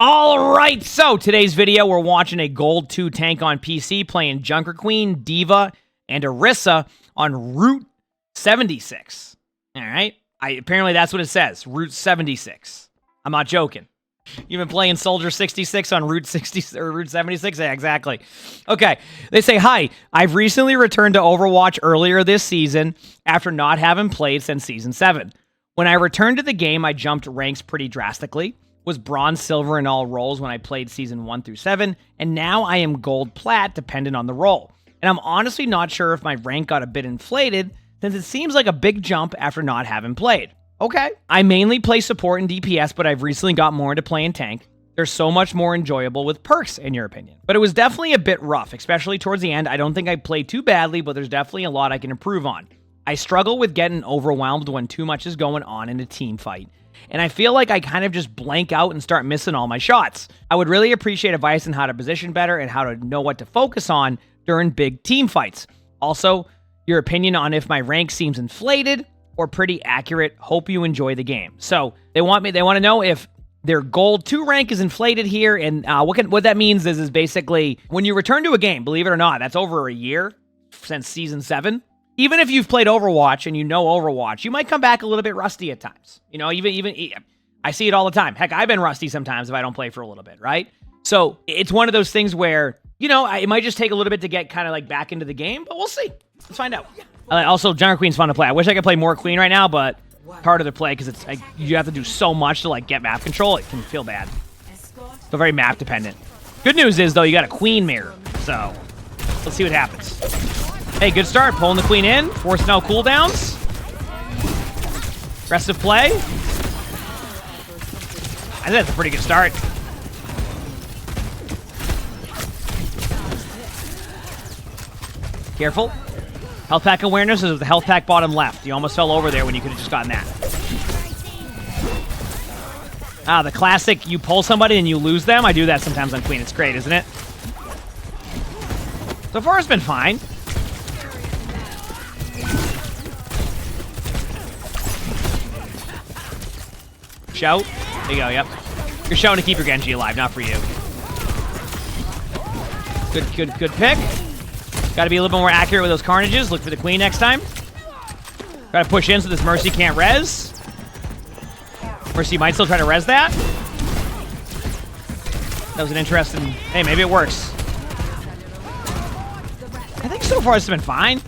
All right, so today's video, we're watching a Gold 2 tank on PC playing Junker Queen, Diva, and Orisa on Route 76. All right, apparently that's what it says, Route 76. I'm not joking. You've been playing Soldier 66 on Route 60 or Route 76? Yeah, exactly. Okay, they say, hi, I've recently returned to Overwatch earlier this season after not having played since Season 7. When I returned to the game, I jumped ranks pretty drastically. Was bronze, silver in all roles when I played Season 1 through 7, and now I am gold plat dependent on the role. And I'm honestly not sure if my rank got a bit inflated, since it seems like a big jump after not having played. Okay. I mainly play support and DPS, but I've recently got more into playing tank. They're so much more enjoyable with perks, in your opinion. But it was definitely a bit rough, especially towards the end. I don't think I played too badly, but there's definitely a lot I can improve on. I struggle with getting overwhelmed when too much is going on in a team fight. And I feel like I kind of just blank out and start missing all my shots. I would really appreciate advice on how to position better and how to know what to focus on during big team fights. Also, your opinion on if my rank seems inflated or pretty accurate. Hope you enjoy the game. So they want to know if their gold 2 rank is inflated here, and what that means is basically when you return to a game, believe it or not, that's over a year since Season 7. Even if you've played Overwatch and you know Overwatch, you might come back a little bit rusty at times. You know, even I see it all the time. Heck, I've been rusty sometimes if I don't play for a little bit, right? So it's one of those things where, you know, it might just take a little bit to get kind of like back into the game, but we'll see. Let's find out. Also, Junker Queen's fun to play. I wish I could play more Queen right now, but harder to play because it's like you have to do so much to like get map control. It can feel bad. So very map dependent. Good news is though, you got a Queen mirror, so let's see what happens. Hey, good start. Pulling the Queen in. Forcing out cooldowns. Aggressive play. I think that's a pretty good start. Careful. Health pack awareness is the health pack bottom left. You almost fell over there when you could have just gotten that. The classic, you pull somebody and you lose them. I do that sometimes on Queen. It's great, isn't it? So far, it's been fine. Shout. There you go, yep. You're shouting to keep your Genji alive, not for you. Good pick. Gotta be a little bit more accurate with those Carnages. Look for the Queen next time. Gotta push in so this Mercy can't res. Mercy might still try to res that. That was an interesting... Hey, maybe it works. I think so far it's been fine.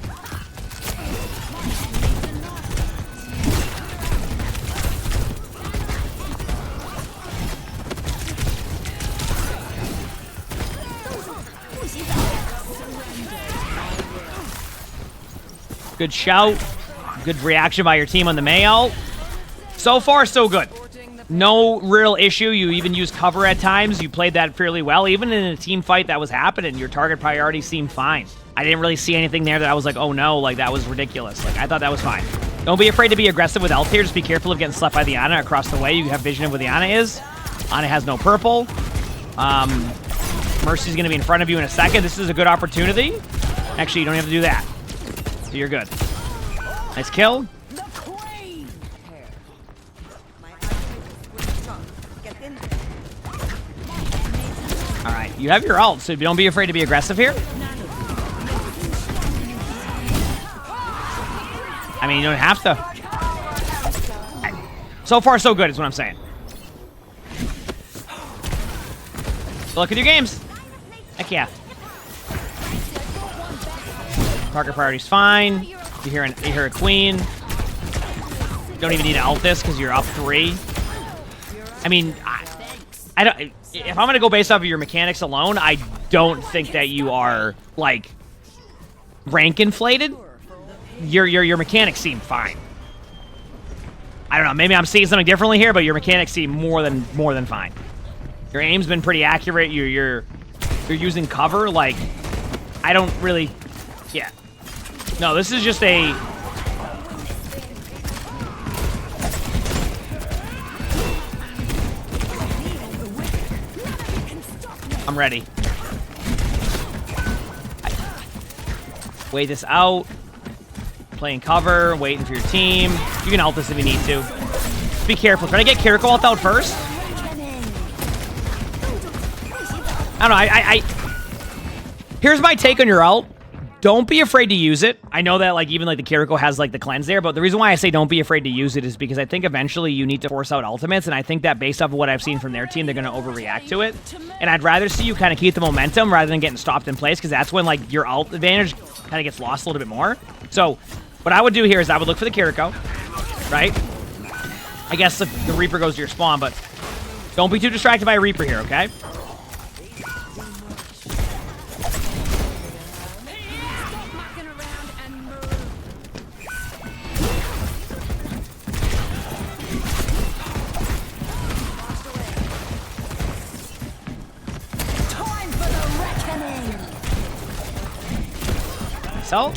Good shout. Good reaction by your team on the Mei ult. So far, so good. No real issue. You even used cover at times. You played that fairly well. Even in a team fight that was happening, your target priority seemed fine. I didn't really see anything there that I was like, oh no, like that was ridiculous. Like I thought that was fine. Don't be afraid to be aggressive with ult here. Just be careful of getting slept by the Ana across the way. You have vision of where the Ana is. Ana has no purple. Mercy's going to be in front of you in a second. This is a good opportunity. Actually, you don't have to do that. So you're good. Nice kill. Alright, you have your ult, so don't be afraid to be aggressive here. I mean, you don't have to. So far, so good is what I'm saying. Good luck with your games. Heck yeah. Target priority's fine. You hear a Queen. You don't even need to ult this because you're up 3. I mean, I don't. If I'm gonna go based off of your mechanics alone, I don't think that you are like rank inflated. Your mechanics seem fine. I don't know. Maybe I'm seeing something differently here, but your mechanics seem more than fine. Your aim's been pretty accurate. You're using cover. Like, I don't really. Yeah. No, this is just a... I'm ready. Wait this out. Playing cover, waiting for your team. You can ult this if you need to. Just be careful. Try to get Kiriko ult out first. I don't know. Here's my take on your ult. Don't be afraid to use it. I know that like even like the Kiriko has like the cleanse there, but the reason why I say don't be afraid to use it is because I think eventually you need to force out ultimates, and I think that based off of what I've seen from their team, they're going to overreact to it. And I'd rather see you kind of keep the momentum rather than getting stopped in place, because that's when like your ult advantage kind of gets lost a little bit more. So what I would do here is I would look for the Kiriko, right? I guess the Reaper goes to your spawn, but don't be too distracted by a Reaper here, okay? So,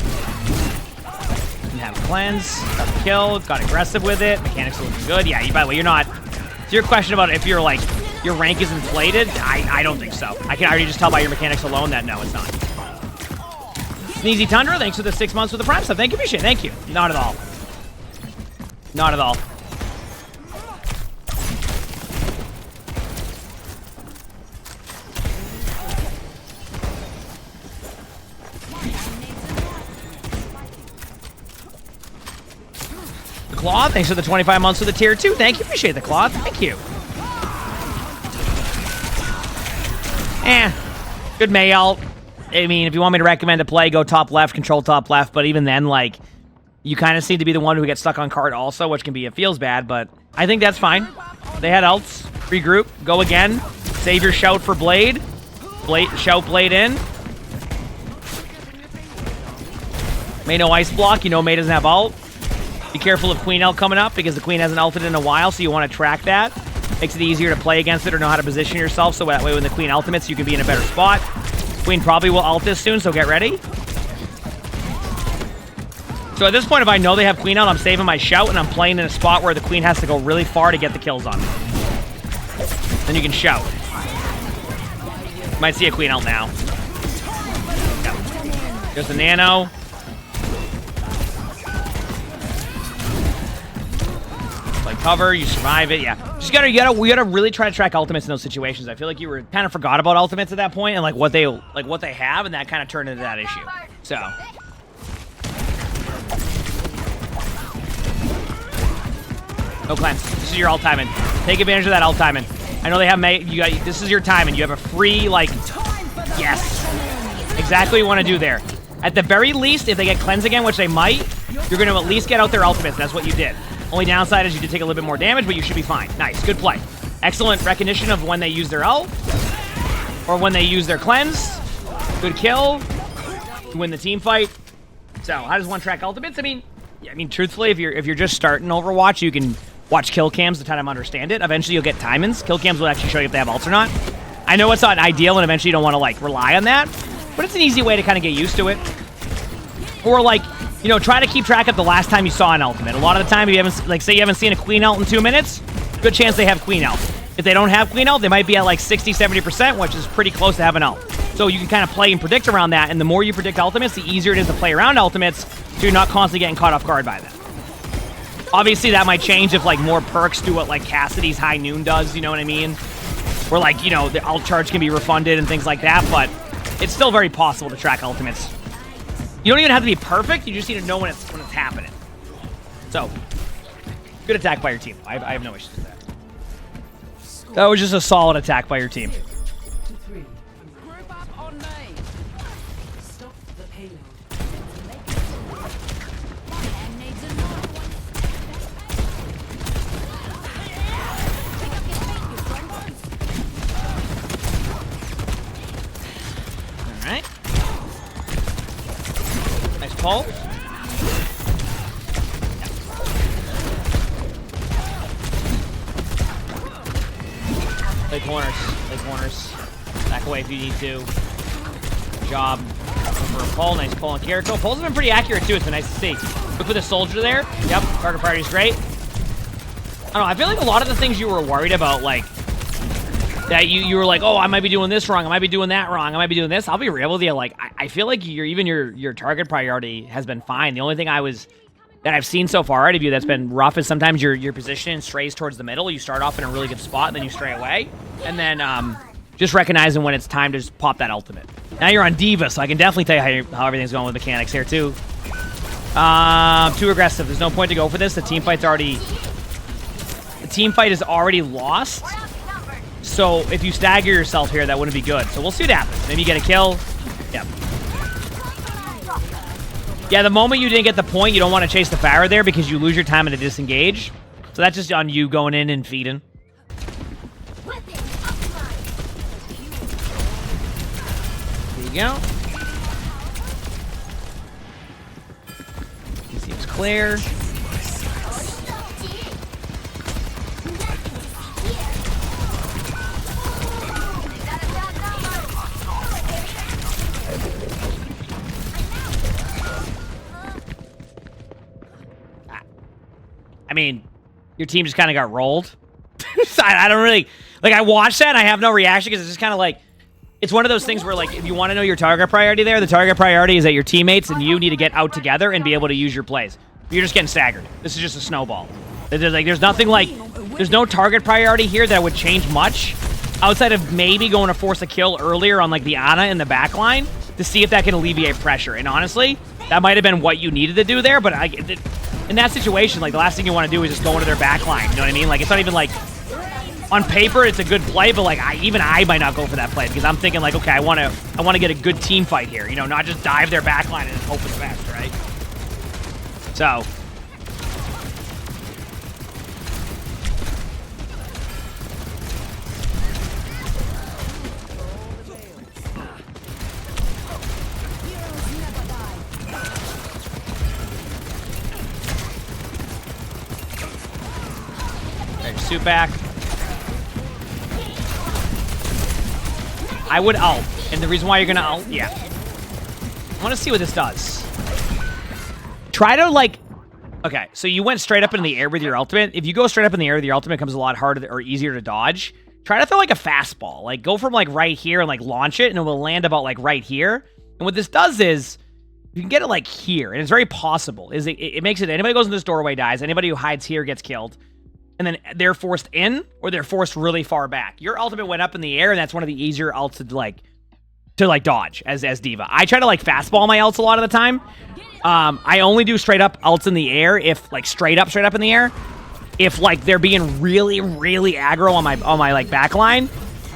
you have cleanse, got the kill, got aggressive with it, mechanics are looking good. Yeah, by the way, you're not. To your question about if you're like your rank is inflated, I don't think so. I can already just tell by your mechanics alone that no, it's not. Sneezy Tundra, thanks for the 6 months with the Prime stuff. Thank you, appreciate it. Thank you. Not at all. Not at all. Claw, thanks for the 25 months with the tier 2. Thank you. Appreciate the Claw. Thank you. Good May ult. I mean, if you want me to recommend a play, go top left, control top left. But even then, like, you kind of seem to be the one who gets stuck on card also, which can be, it feels bad. But I think that's fine. They had ults. Regroup. Go again. Save your shout for Blade. Shout Blade in. May no ice block. You know May doesn't have ult. Be careful of Queen ult coming up because the Queen hasn't ulted in a while, so you want to track that. Makes it easier to play against it or know how to position yourself, so that way when the Queen ultimates, you can be in a better spot. Queen probably will ult this soon, so get ready. So at this point, if I know they have Queen ult, I'm saving my shout, and I'm playing in a spot where the Queen has to go really far to get the kills on me. Then you can shout. Might see a Queen ult now. Yep. There's the Nano. Cover, you survive it, yeah. Just we gotta really try to track ultimates in those situations. I feel like you were kind of forgot about ultimates at that point and like what they have, and that kind of turned into that issue. So no cleanse. This is your ult timing. Take advantage of that ult timing. I know they have this is your timing. You have a free like yes. Exactly what you want to do there. At the very least, if they get cleanse again, which they might, you're gonna at least get out their ultimates. That's what you did. Only downside is you did take a little bit more damage, but you should be fine. Nice, good play. Excellent recognition of when they use their ult, or when they use their cleanse. Good kill. Win the team fight. So, how does one track ultimates? I mean, truthfully, if you're just starting Overwatch, you can watch kill cams to kind of understand it. Eventually, you'll get timings. Kill cams will actually show you if they have ults or not. I know it's not ideal, and eventually you don't want to like rely on that, but it's an easy way to kind of get used to it. Or like, you know, try to keep track of the last time you saw an ultimate. A lot of the time, if you haven't, like, say you haven't seen a Queen ult in 2 minutes, good chance they have Queen ult. If they don't have Queen ult, they might be at like 60, 70%, which is pretty close to having ult. So you can kind of play and predict around that, and the more you predict ultimates, the easier it is to play around ultimates, so you're not constantly getting caught off guard by them. Obviously, that might change if like more perks do what like Cassidy's High Noon does, you know what I mean? Where like, you know, the ult charge can be refunded and things like that, but it's still very possible to track ultimates. You don't even have to be perfect. You just need to know when it's happening. So, good attack by your team. I have no issues with that. That was just a solid attack by your team. All right. Nice pull. Play corners. Play corners. Back away if you need to. Good job. For a pull. Nice pull on Kiriko. Pulls have been pretty accurate too. It's been nice to see. Look for the soldier there. Yep. Target priority is great. I don't know. I feel like a lot of the things you were worried about, like, that you were like, oh, I might be doing this wrong, I might be doing that wrong, I might be doing this. I'll be real with you. Like, I feel like your target priority has been fine. The only thing that I've seen so far out of you that's been rough is sometimes your position strays towards the middle. You start off in a really good spot, and then you stray away. And then Just recognizing when it's time to just pop that ultimate. Now you're on D.Va, so I can definitely tell you how everything's going with mechanics here, too. Too aggressive. There's no point to go for this. The team fight is already lost. So if you stagger yourself here, that wouldn't be good. So we'll see what happens. Maybe you get a kill. Yep. Yeah, the moment you didn't get the point, you don't want to chase the Pharah there because you lose your time in a disengage. So that's just on you going in and feeding. There you go. He seems clear. I mean, your team just kind of got rolled. I don't really... Like, I watched that, and I have no reaction, because it's just kind of like... It's one of those things where, like, if you want to know your target priority there, the target priority is that your teammates and you need to get out together and be able to use your plays. You're just getting staggered. This is just a snowball. There's nothing like... There's no target priority here that would change much, outside of maybe going to force a kill earlier on, like, the Ana in the back line to see if that can alleviate pressure. And honestly, that might have been what you needed to do there, but in that situation, like, the last thing you want to do is just go into their back line, you know what I mean? Like, it's not even, like, on paper, it's a good play, but, like, even I might not go for that play, because I'm thinking, like, okay, I want to get a good team fight here, you know, not just dive their back line and just hope for the best, right? So... Suit back. I would ult. And the reason why you're gonna ult, yeah. I want to see what this does. Try to, like... Okay, so you went straight up in the air with your ultimate. If you go straight up in the air with your ultimate, it becomes a lot harder or easier to dodge. Try to throw, like, a fastball. Like, go from, like, right here and, like, launch it, and it will land about, like, right here. And what this does is... You can get it, like, here. And it's very possible. It makes it... Anybody who goes in this doorway dies. Anybody who hides here gets killed. And then they're forced in, or they're forced really far back. Your ultimate went up in the air, and that's one of the easier ults to dodge as D.Va. I try to, like, fastball my ults a lot of the time. I only do straight up ults in the air if, like, straight up in the air. If, like, they're being really, really aggro on my like, back line,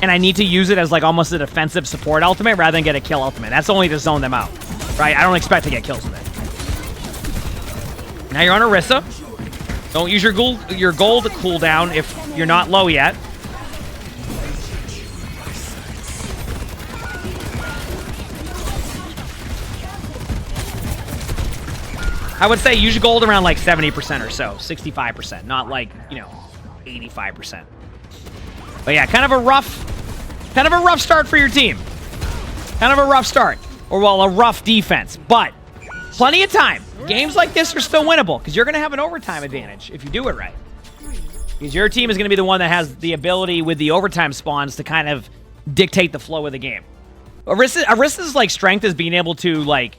and I need to use it as, like, almost a defensive support ultimate rather than get a kill ultimate. That's only to zone them out, right? I don't expect to get kills with it. Now you're on Orisa. Don't use your gold cooldown if you're not low yet. I would say use your gold around like 70% or so, 65%, not like, you know, 85%. But yeah, kind of a rough start for your team. Kind of a rough start, or well, a rough defense, but plenty of time. Games like this are still winnable, because you're going to have an overtime advantage if you do it right. Because your team is going to be the one that has the ability with the overtime spawns to kind of dictate the flow of the game. Orisa's like strength is being able to like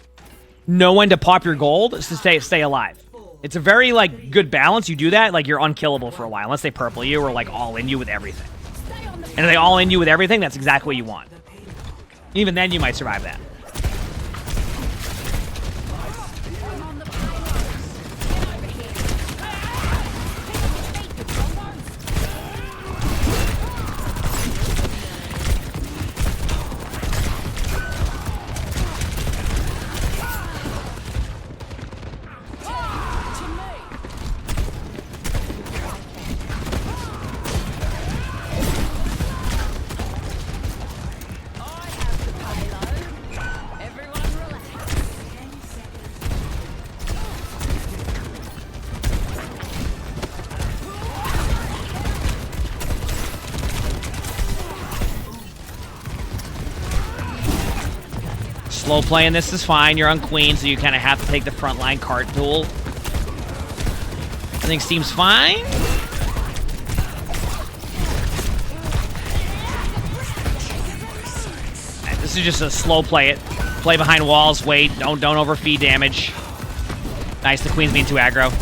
know when to pop your gold to stay alive. It's a very like good balance. You do that, like you're unkillable for a while, unless they purple you or like all in you with everything. And if they all in you with everything, that's exactly what you want. Even then, you might survive that. Slow playing this is fine. You're on Queen, so you kind of have to take the frontline cart duel. Everything seems fine. Right, this is just a slow play it. Play behind walls, wait, don't overfeed damage. Nice, the Queen's being too aggro.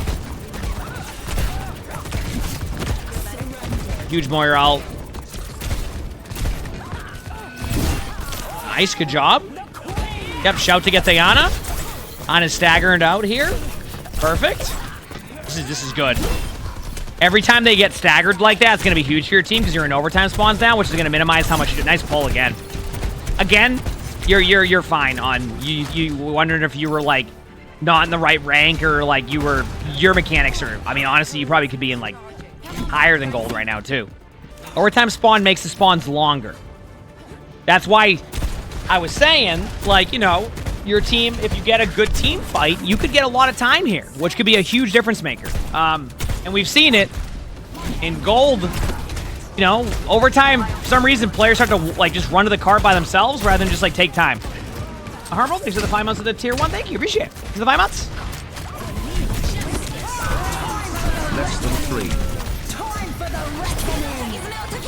Huge Moira ult. Nice, good job. Yep, shout to get Diana. On is staggered out here. Perfect. This is good. Every time they get staggered like that, it's going to be huge for your team because you're in overtime spawns now, which is going to minimize how much you do. Nice pull again. Again, you're fine on you wondering if you were like not in the right rank or like your mechanics are. I mean, honestly, you probably could be in like higher than gold right now too. Overtime spawn makes the spawns longer. That's why I was saying, like, you know, your team, if you get a good team fight, you could get a lot of time here, which could be a huge difference maker. And we've seen it in gold. You know, overtime, for some reason, players start to, like, just run to the cart by themselves rather than just, like, take time. Harmel, thanks for the 5 months of the tier 1. Thank you. Appreciate it. Thanks for the 5 months. Less than 3.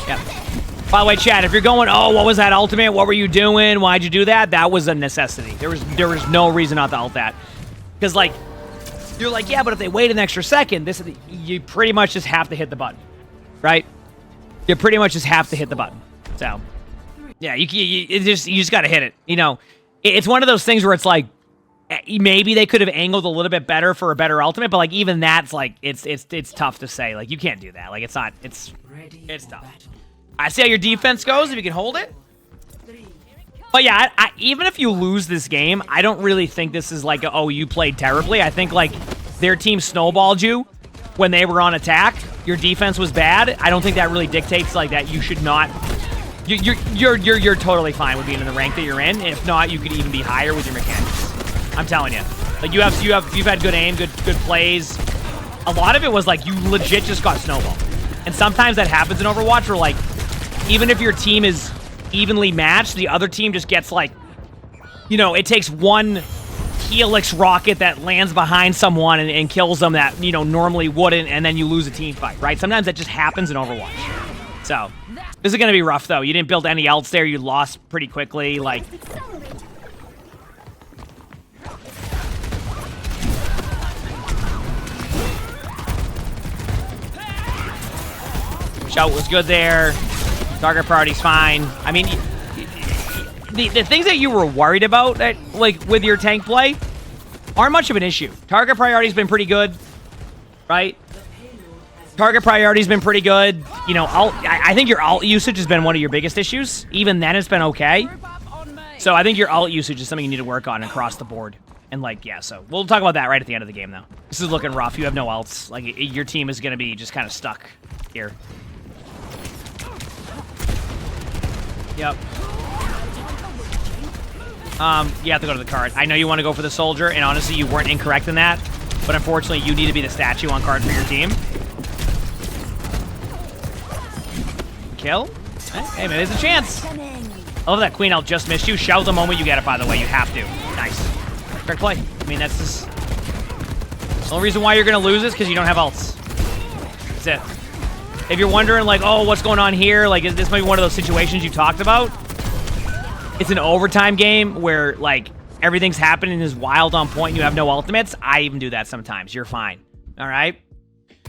Yep. By the way, chat, if you're going, oh, what was that ultimate? What were you doing? Why'd you do that? That was a necessity. There was no reason not to ult that. Because, like, you're like, yeah, but if they wait an extra second, you pretty much just have to hit the button, right? You pretty much just have to hit the button. So, yeah, you just got to hit it. You know, it's one of those things where it's like, maybe they could have angled a little bit better for a better ultimate, but like even that's like it's tough to say. Like you can't do that. Like it's tough. I see how your defense goes if you can hold it. But yeah, even if you lose this game, I don't really think this is like, oh, you played terribly. I think like their team snowballed you when they were on attack. Your defense was bad. I don't think that really dictates like that you should not. You're totally fine with being in the rank that you're in. And if not, you could even be higher with your mechanics. I'm telling you. Like you've had good aim, good plays. A lot of it was like you legit just got snowballed. And sometimes that happens in Overwatch where like even if your team is evenly matched, the other team just gets like, you know, it takes one helix rocket that lands behind someone and kills them that, you know, normally wouldn't, and then you lose a team fight, right? Sometimes that just happens in Overwatch. So, this is going to be rough, though. You didn't build any else there. You lost pretty quickly. Like, shout was good there. Target priority's fine. I mean, the things that you were worried about, that like with your tank play, aren't much of an issue. Target priority's been pretty good, right? Target priority's been pretty good. You know, I think your ult usage has been one of your biggest issues. Even then, it's been okay. So I think your ult usage is something you need to work on across the board. And like, yeah, so we'll talk about that right at the end of the game, though. This is looking rough. You have no ults. Like, your team is going to be just kind of stuck here. Yep. You have to go to the card. I know you want to go for the soldier, and honestly, you weren't incorrect in that. But unfortunately, you need to be the statue on card for your team. Kill? Hey, man, there's a chance. I love that Queen Ult just missed you. Shout the moment you get it, by the way. You have to. Nice. Correct play. I mean, that's just... The only reason why you're going to lose is because you don't have ults. That's it. If you're wondering, like, oh, what's going on here? Like, is this maybe one of those situations you talked about? It's an overtime game where, like, everything's happening is wild on point and you have no ultimates. I even do that sometimes. You're fine. All right?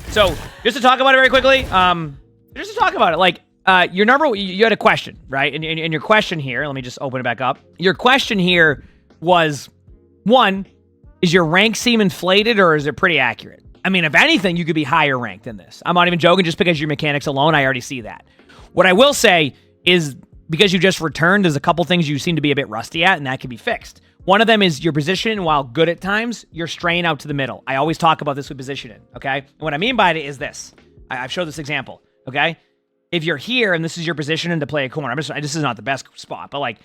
So, just to talk about it very quickly, just to talk about it, like, you had a question, right? And your question here, let me just open it back up. Your question here was, one, is your rank seem inflated or is it pretty accurate? I mean, if anything, you could be higher ranked than this. I'm not even joking, just because your mechanics alone, I already see that. What I will say is, because you just returned, there's a couple things you seem to be a bit rusty at, and that can be fixed. One of them is your position. While good at times, you're straying out to the middle. I always talk about this with positioning, okay? And what I mean by it is this. I've showed this example, okay? If you're here and this is your position and to play a corner, this is not the best spot, but like,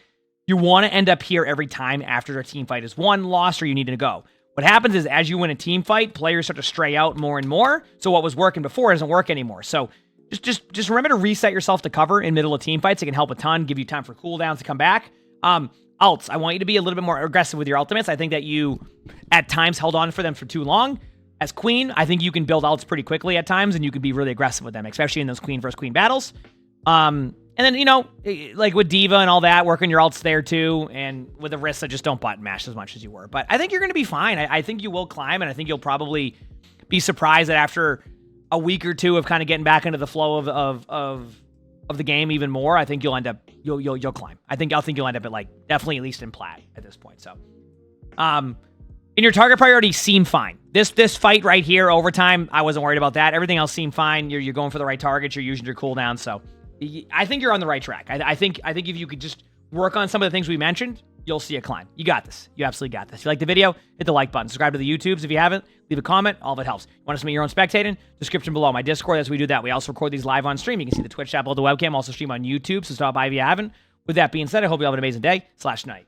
you want to end up here every time after a team fight is won, lost, or you need to go. What happens is as you win a team fight, players start to stray out more and more. So what was working before doesn't work anymore. So just remember to reset yourself to cover in middle of team fights. It can help a ton, give you time for cooldowns to come back. Ults, I want you to be a little bit more aggressive with your ultimates. I think that you at times held on for them for too long. As Queen, I think you can build ults pretty quickly at times, and you can be really aggressive with them, especially in those Queen versus Queen battles. And then, you know, like with Diva and all that, working your ults there too. And with Orisa, just don't button mash as much as you were. But I think you're going to be fine. I think you will climb, and I think you'll probably be surprised that after a week or two of kind of getting back into the flow of of the game even more, I think you'll end up you'll climb. I think you'll end up at like definitely at least in plat at this point. So, and your target priorities seem fine. This fight right here, overtime, I wasn't worried about that. Everything else seemed fine. You're going for the right targets. You're using your cooldown. So, I think you're on the right track. I think if you could just work on some of the things we mentioned, you'll see a climb. You got this. You absolutely got this. If you like the video, hit the like button. Subscribe to the YouTubes if you haven't. Leave a comment. All of it helps. You want to submit your own spectating? Description below. My Discord, as we do that. We also record these live on stream. You can see the Twitch chat below the webcam. Also stream on YouTube, so stop by if you haven't. With that being said, I hope you have an amazing day / night.